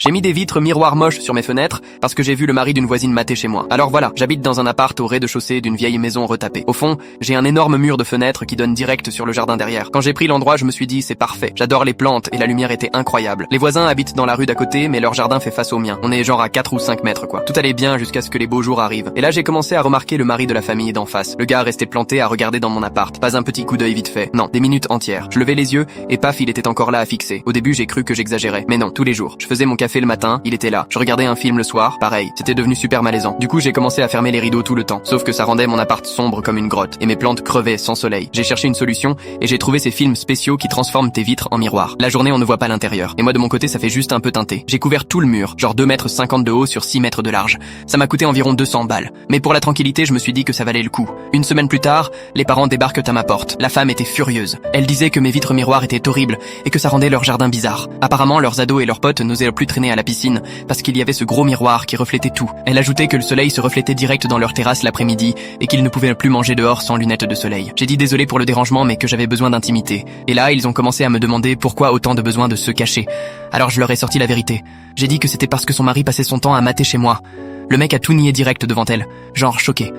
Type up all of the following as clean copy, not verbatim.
J'ai mis des vitres miroirs moches sur mes fenêtres parce que j'ai vu le mari d'une voisine mater chez moi. Alors voilà, j'habite dans un appart au rez-de-chaussée d'une vieille maison retapée. Au fond, j'ai un énorme mur de fenêtres qui donne direct sur le jardin derrière. Quand j'ai pris l'endroit, je me suis dit c'est parfait. J'adore les plantes et la lumière était incroyable. Les voisins habitent dans la rue d'à côté, mais leur jardin fait face au mien. On est genre à 4 ou 5 mètres quoi. Tout allait bien jusqu'à ce que les beaux jours arrivent. Et là j'ai commencé à remarquer le mari de la famille d'en face. Le gars restait planté à regarder dans mon appart. Pas un petit coup d'œil vite fait. Non, des minutes entières. Je levais les yeux et paf, il était encore là à fixer. Au début j'ai cru que j'exagérais. Mais non, tous les jours. Je faisais mon café le matin, il était là. Je regardais un film le soir, pareil. C'était devenu super malaisant. Du coup j'ai commencé à fermer les rideaux tout le temps. Sauf que ça rendait mon appart sombre comme une grotte. Et mes plantes crevaient sans soleil. J'ai cherché une solution et j'ai trouvé ces films spéciaux qui transforment tes vitres en miroir. La journée on ne voit pas l'intérieur. Et moi de mon côté ça fait juste un peu teinté. J'ai couvert tout le mur, genre 2,50 m de haut sur 6 mètres de large. Ça m'a coûté environ 200 balles. Mais pour la tranquillité je me suis dit que ça valait le coup. Une semaine plus tard, les parents débarquent à ma porte. La femme était furieuse. Elle disait que mes vitres miroirs étaient horribles et que ça rendait leur jardin bizarre. Apparemment leurs ados et leurs potes n'osaient plus traîner à la piscine parce qu'il y avait ce gros miroir qui reflétait tout. Elle ajoutait que le soleil se reflétait direct dans leur terrasse l'après-midi et qu'ils ne pouvaient plus manger dehors sans lunettes de soleil. J'ai dit désolé pour le dérangement mais que j'avais besoin d'intimité. Et là, ils ont commencé à me demander pourquoi autant de besoin de se cacher. Alors je leur ai sorti la vérité. J'ai dit que c'était parce que son mari passait son temps à mater chez moi. Le mec a tout nié direct devant elle, genre choqué.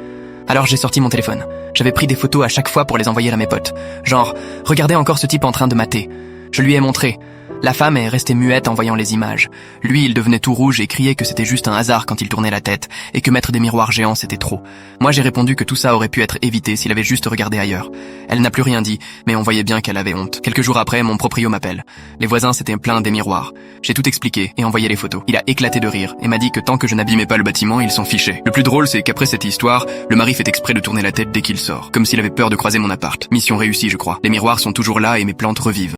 Alors j'ai sorti mon téléphone. J'avais pris des photos à chaque fois pour les envoyer à mes potes. Genre, regardez encore ce type en train de mater. Je lui ai montré. La femme est restée muette en voyant les images. Lui, il devenait tout rouge et criait que c'était juste un hasard quand il tournait la tête, et que mettre des miroirs géants c'était trop. Moi j'ai répondu que tout ça aurait pu être évité s'il avait juste regardé ailleurs. Elle n'a plus rien dit, mais on voyait bien qu'elle avait honte. Quelques jours après, mon proprio m'appelle. Les voisins s'étaient plaints des miroirs. J'ai tout expliqué et envoyé les photos. Il a éclaté de rire et m'a dit que tant que je n'abîmais pas le bâtiment, ils s'en fichaient. Le plus drôle c'est qu'après cette histoire, le mari fait exprès de tourner la tête dès qu'il sort, comme s'il avait peur de croiser mon appart. Mission réussie je crois. Les miroirs sont toujours là et mes plantes revivent.